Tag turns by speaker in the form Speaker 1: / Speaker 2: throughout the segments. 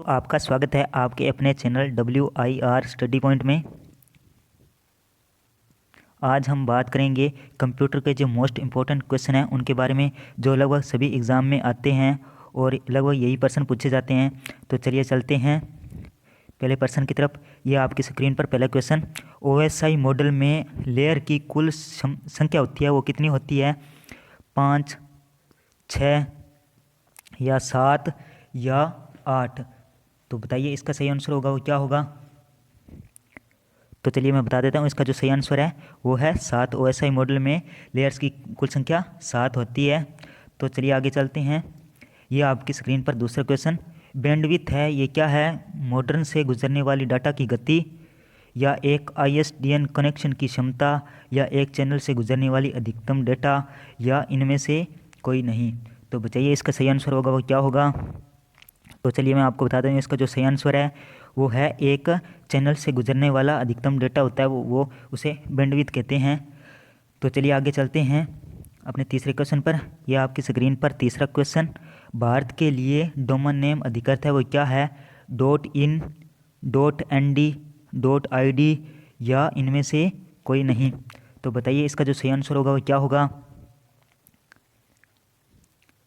Speaker 1: आपका स्वागत है आपके अपने चैनल WIR स्टडी पॉइंट में। आज हम बात करेंगे कंप्यूटर के जो मोस्ट इम्पोर्टेंट क्वेश्चन हैं उनके बारे में, जो लगभग सभी एग्ज़ाम में आते हैं और लगभग यही प्रश्न पूछे जाते हैं। तो चलिए चलते हैं पहले प्रश्न की तरफ। यह आपकी स्क्रीन पर पहला क्वेश्चन, OSI मॉडल में लेयर की कुल संख्या होती है वो कितनी होती है? 5, 6 या 7 या 8? तो बताइए इसका सही आंसर होगा वो क्या होगा? तो चलिए मैं बता देता हूँ, इसका जो सही आंसर है वो है 7। OSI मॉडल में लेयर्स की कुल संख्या 7 होती है। तो चलिए आगे चलते हैं। ये आपकी स्क्रीन पर दूसरा क्वेश्चन, बैंडविड्थ है ये क्या है? मॉडेम से गुजरने वाली डाटा की गति, या एक ISDN कनेक्शन की क्षमता, या एक चैनल से गुजरने वाली अधिकतम डेटा, या इनमें से कोई नहीं? तो बताइए इसका सही आंसर होगा वो क्या होगा? तो चलिए मैं आपको बता दूँ, इसका जो सही आंसर है वो है एक चैनल से गुजरने वाला अधिकतम डेटा होता है वो उसे बैंडविड्थ कहते हैं। तो चलिए आगे चलते हैं अपने तीसरे क्वेश्चन पर। यह आपकी स्क्रीन पर तीसरा क्वेश्चन, भारत के लिए डोमेन नेम अधिकृत है वो क्या है? .in, .nd, .id, या इनमें से कोई नहीं? तो बताइए इसका जो सही आंसर होगा वो क्या होगा?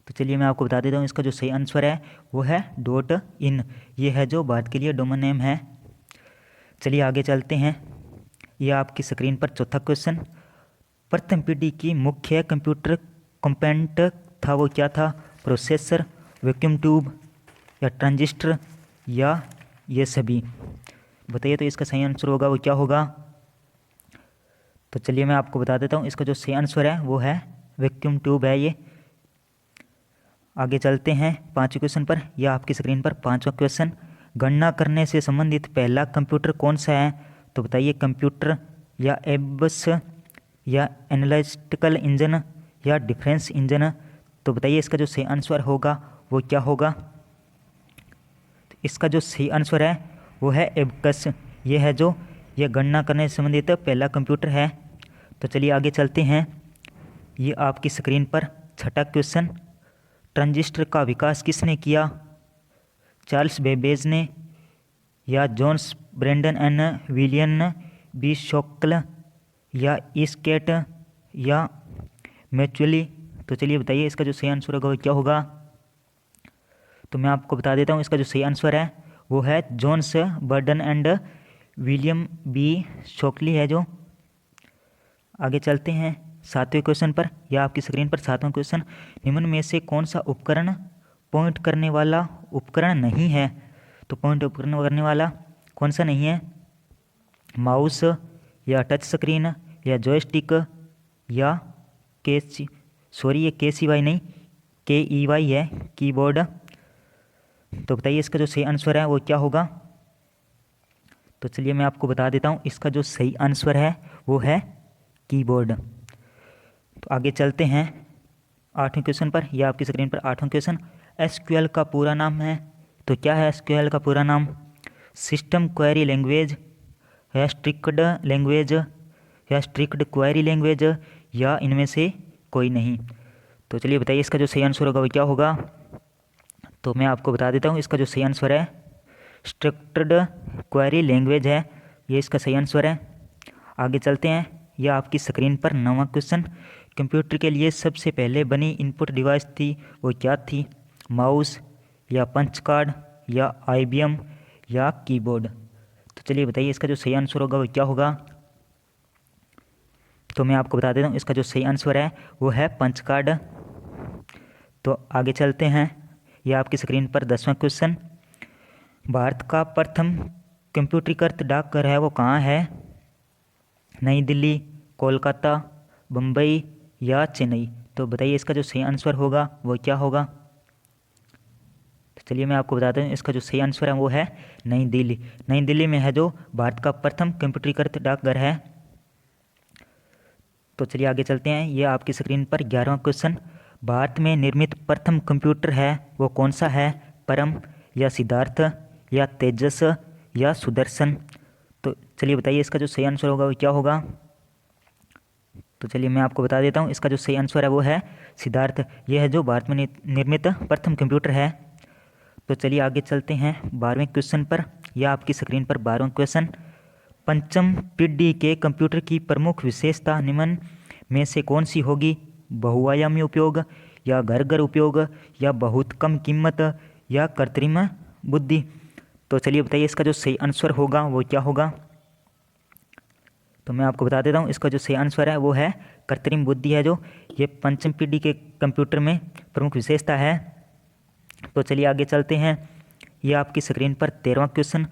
Speaker 1: तो चलिए मैं आपको बता देता हूँ, इसका जो सही आंसर है वो है .in। ये है जो भारत के लिए डोमेन नेम है। चलिए आगे चलते हैं। यह आपकी स्क्रीन पर चौथा क्वेश्चन, प्रथम पीढ़ी की मुख्य कंप्यूटर कंपोनेंट था वो क्या था? प्रोसेसर, वैक्यूम ट्यूब, या ट्रांजिस्टर, या ये सभी? बताइए तो इसका सही आंसर होगा वो क्या होगा? तो चलिए मैं आपको बता देता हूँ, इसका जो सही आंसर है वो है वैक्यूम ट्यूब है ये। आगे चलते हैं पांचवें क्वेश्चन पर। यह आपकी स्क्रीन पर पांचवा क्वेश्चन, गणना करने से संबंधित पहला कंप्यूटर कौन सा है? तो बताइए कंप्यूटर, या एब्स, या एनालिटिकल इंजन, या डिफरेंस इंजन? तो बताइए इसका जो सही आंसर होगा वो क्या होगा? तो इसका जो सही आंसर है वो है एबकस। ये है जो यह गणना करने से संबंधित पहला कंप्यूटर है। तो चलिए आगे चलते हैं। ये आपकी स्क्रीन पर छठा क्वेश्चन, ट्रांजिस्टर का विकास किसने किया? चार्ल्स बेबेज ने, या जॉन्स ब्रेंडन एंड विलियन बी शोकल, या ईस्केट, या मैचुअली? तो चलिए बताइए इसका जो सही आंसर होगा वो क्या होगा? तो मैं आपको बता देता हूँ, इसका जो सही आंसर है वो है Johns Bardeen and William B Shockley है जो। आगे चलते हैं सातवें क्वेश्चन पर। यह आपकी स्क्रीन पर सातवां क्वेश्चन, निम्न में से कौन सा उपकरण पॉइंट करने वाला उपकरण नहीं है? तो पॉइंट उपकरण करने वाला कौन सा नहीं है? माउस, या टच स्क्रीन, या जॉयस्टिक, या ये KCY नहीं, KEY है, कीबोर्ड? तो बताइए इसका जो सही आंसर है वो क्या होगा? तो चलिए मैं आपको बता देता हूँ, इसका जो सही आंसर है वो है कीबोर्ड। तो आगे चलते हैं आठवें क्वेश्चन पर। यह आपकी स्क्रीन पर आठवां क्वेश्चन, SQL का पूरा नाम है तो क्या है? SQL का पूरा नाम सिस्टम क्वेरी लैंग्वेज, या स्ट्रिक्ड लैंग्वेज, या स्ट्रिक्ड क्वेरी लैंग्वेज, या इनमें से कोई नहीं? तो चलिए बताइए इसका जो सही आंसर होगा वो क्या होगा? तो मैं आपको बता देता हूँ, इसका जो सही आंसर है स्ट्रिक्ड क्वेरी लैंग्वेज है, ये इसका सही आंसर है। आगे चलते हैं। यह आपकी स्क्रीन पर नौवां क्वेश्चन, कंप्यूटर के लिए सबसे पहले बनी इनपुट डिवाइस थी वो क्या थी? माउस, या पंच कार्ड, या IBM, या कीबोर्ड? तो चलिए बताइए इसका जो सही आंसर होगा वो क्या होगा? तो मैं आपको बता देता हूँ, इसका जो सही आंसर है वो है पंच कार्ड। तो आगे चलते हैं। यह आपकी स्क्रीन पर 10वां क्वेश्चन, भारत का प्रथम कंप्यूटरीकृत डाकघर है वो कहाँ है? नई दिल्ली, कोलकाता, बम्बई, या चेन्नई? तो बताइए इसका जो सही आंसर होगा वो क्या होगा? तो चलिए मैं आपको बताता हूँ, इसका जो सही आंसर है वो है नई दिल्ली। नई दिल्ली में है जो भारत का प्रथम कंप्यूटरीकृत डाकघर है। तो चलिए आगे चलते हैं। ये आपकी स्क्रीन पर 11वां क्वेश्चन, भारत में निर्मित प्रथम कंप्यूटर है वो कौन सा है? परम, या सिद्धार्थ, या तेजस, या सुदर्शन? तो चलिए बताइए इसका जो सही आंसर होगा वो क्या होगा? तो चलिए मैं आपको बता देता हूँ, इसका जो सही आंसर है वो है सिद्धार्थ। यह है जो भारत में निर्मित प्रथम कंप्यूटर है। तो चलिए आगे चलते हैं 12वें क्वेश्चन पर। यह आपकी स्क्रीन पर 12वां क्वेश्चन। पंचम पीढ़ी के कंप्यूटर की प्रमुख विशेषता निम्न में से कौन सी होगी? बहुआयामी उपयोग, या घर घर उपयोग, या बहुत कम कीमत, या कृत्रिम बुद्धि। तो चलिए बताइए इसका जो सही आंसर होगा वो क्या होगा। तो मैं आपको बता देता हूँ, इसका जो सही आंसर है वो है कृत्रिम बुद्धि है, जो ये पंचम पीढ़ी के कंप्यूटर में प्रमुख विशेषता है। तो चलिए आगे चलते हैं। ये आपकी स्क्रीन पर 13वां क्वेश्चन।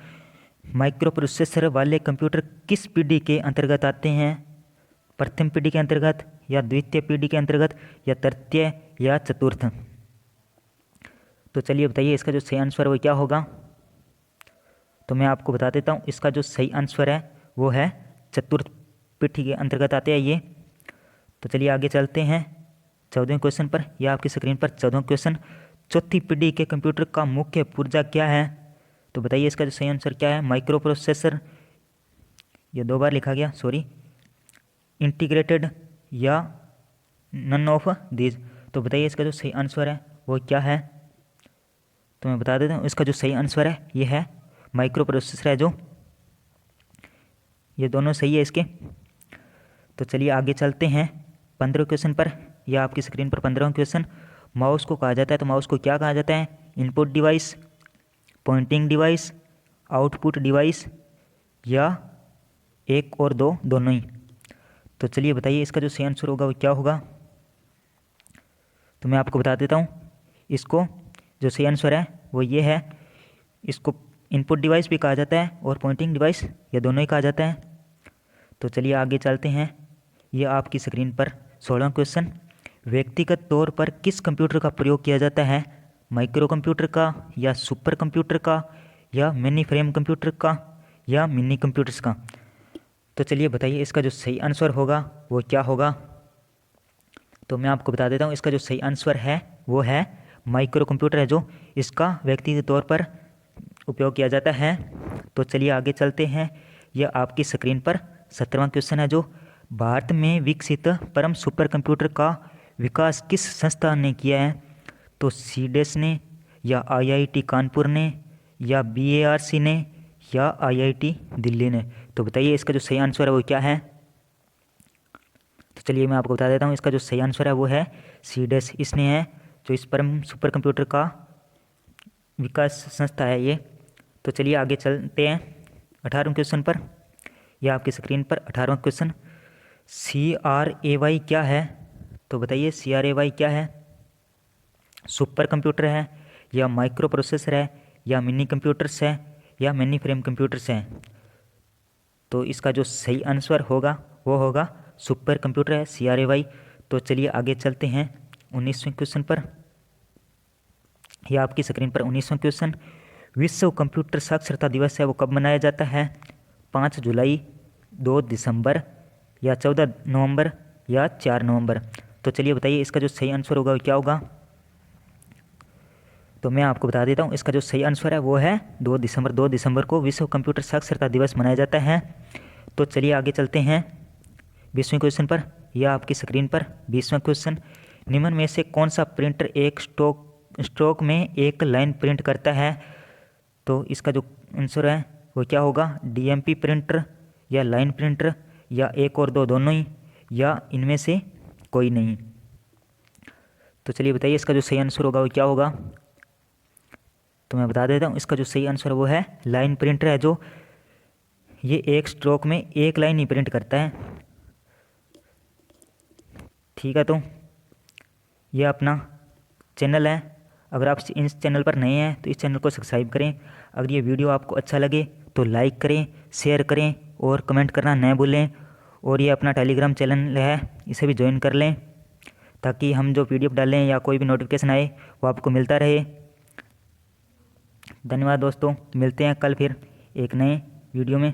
Speaker 1: माइक्रो प्रोसेसर वाले कंप्यूटर किस पीढ़ी के अंतर्गत आते हैं? प्रथम पीढ़ी के अंतर्गत, या द्वितीय पीढ़ी के अंतर्गत, या तृतीय, या चतुर्थ। तो चलिए बताइए इसका जो सही आंसर वो क्या होगा। तो मैं आपको बता देता हूँ, इसका जो सही आंसर है वो है चतुर्थ पीढ़ी के अंतर्गत आते हैं ये। तो चलिए आगे चलते हैं 14वें क्वेश्चन पर। यह आपकी स्क्रीन पर 14वां क्वेश्चन। चौथी पीढ़ी के कंप्यूटर का मुख्य पुर्जा क्या है? तो बताइए इसका जो सही आंसर क्या है। माइक्रो प्रोसेसर, ये 2 बार लिखा गया, सॉरी, इंटीग्रेटेड, या नन ऑफ दीज। तो बताइए इसका जो सही आंसर है वो क्या है। तो मैं बता देता हूँ, इसका जो सही आंसर है ये है माइक्रो प्रोसेसर है, जो ये दोनों सही है इसके। तो चलिए आगे चलते हैं 15वें क्वेश्चन पर। यह आपकी स्क्रीन पर 15वां क्वेश्चन। माउस को कहा जाता है, तो माउस को क्या कहा जाता है? Input device, pointing device, output device, या एक और दो, दोनों ही। तो चलिए बताइए इसका जो सही आंसर होगा वो क्या होगा। तो मैं आपको बता देता हूँ, इसको जो सही आंसर है वो ये है। इसको इनपुट डिवाइस भी कहा जाता है और पॉइंटिंग डिवाइस, ये दोनों ही कहा जाता है। तो चलिए आगे चलते हैं। ये आपकी स्क्रीन पर 16वां क्वेश्चन। व्यक्तिगत तौर पर किस कंप्यूटर का प्रयोग किया जाता है? माइक्रो कंप्यूटर का, या सुपर कंप्यूटर का, या मिनी फ्रेम कंप्यूटर का, या मिनी कंप्यूटर्स का। तो चलिए बताइए इसका जो सही आंसर होगा वो क्या होगा। तो मैं आपको बता देता हूँ, इसका जो सही आंसर है वो है माइक्रो कंप्यूटर है, जो इसका व्यक्तिगत तौर पर उपयोग किया जाता है। तो चलिए आगे चलते हैं। यह आपकी स्क्रीन पर 17वां क्वेश्चन है, जो भारत में विकसित परम सुपर कंप्यूटर का विकास किस संस्था ने किया है? तो सीडेस ने, या आईआईटी कानपुर ने, या बीएआरसी ने, या आईआईटी दिल्ली ने। तो बताइए इसका जो सही आंसर है वो क्या है। तो चलिए मैं आपको बता देता हूँ, इसका जो सही आंसर है वो है सीडेस, इसने है, जो इस परम सुपर कंप्यूटर का विकास संस्था है ये। तो चलिए आगे चलते हैं 18वें क्वेश्चन पर। यह आपकी स्क्रीन पर 18वां क्वेश्चन। CRAY क्या है? तो बताइए CRAY क्या है। सुपर कंप्यूटर है, या माइक्रो प्रोसेसर है, या मिनी कंप्यूटर्स है, या मिनी फ्रेम कंप्यूटर्स है। तो इसका जो सही आंसर होगा वो होगा सुपर कंप्यूटर है, CRAY। तो चलिए आगे चलते हैं 19वें क्वेश्चन पर। यह आपकी स्क्रीन पर 19वां क्वेश्चन। विश्व कंप्यूटर साक्षरता दिवस है वो कब मनाया जाता है? 5 जुलाई, 2 दिसंबर, या 14 नवंबर, या 4 नवंबर। तो चलिए बताइए इसका जो सही आंसर होगा वो क्या होगा। तो मैं आपको बता देता हूँ, इसका जो सही आंसर है वो है 2 दिसंबर। 2 दिसंबर को विश्व कंप्यूटर साक्षरता दिवस मनाया जाता है। तो चलिए आगे चलते हैं 20वें क्वेश्चन पर। यह आपकी स्क्रीन पर 20वां क्वेश्चन। निम्न में से कौन सा प्रिंटर एक स्ट्रोक में एक लाइन प्रिंट करता है? तो इसका जो आंसर है वो क्या होगा। DMP प्रिंटर, या लाइन प्रिंटर, या एक और दो, दोनों ही, या इनमें से कोई नहीं। तो चलिए बताइए इसका जो सही आंसर होगा वो क्या होगा। तो मैं बता देता हूँ, इसका जो सही आंसर वो है लाइन प्रिंटर है, जो ये एक स्ट्रोक में एक लाइन ही प्रिंट करता है। ठीक है, तो ये अपना चैनल है। अगर आप इस चैनल पर नए हैं तो इस चैनल को सब्सक्राइब करें। अगर ये वीडियो आपको अच्छा लगे तो लाइक करें, शेयर करें और कमेंट करना न भूलें। और ये अपना टेलीग्राम चैनल है, इसे भी ज्वाइन कर लें, ताकि हम जो PDF डालें या कोई भी नोटिफिकेशन आए वो आपको मिलता रहे। धन्यवाद दोस्तों, मिलते हैं कल फिर एक नए वीडियो में।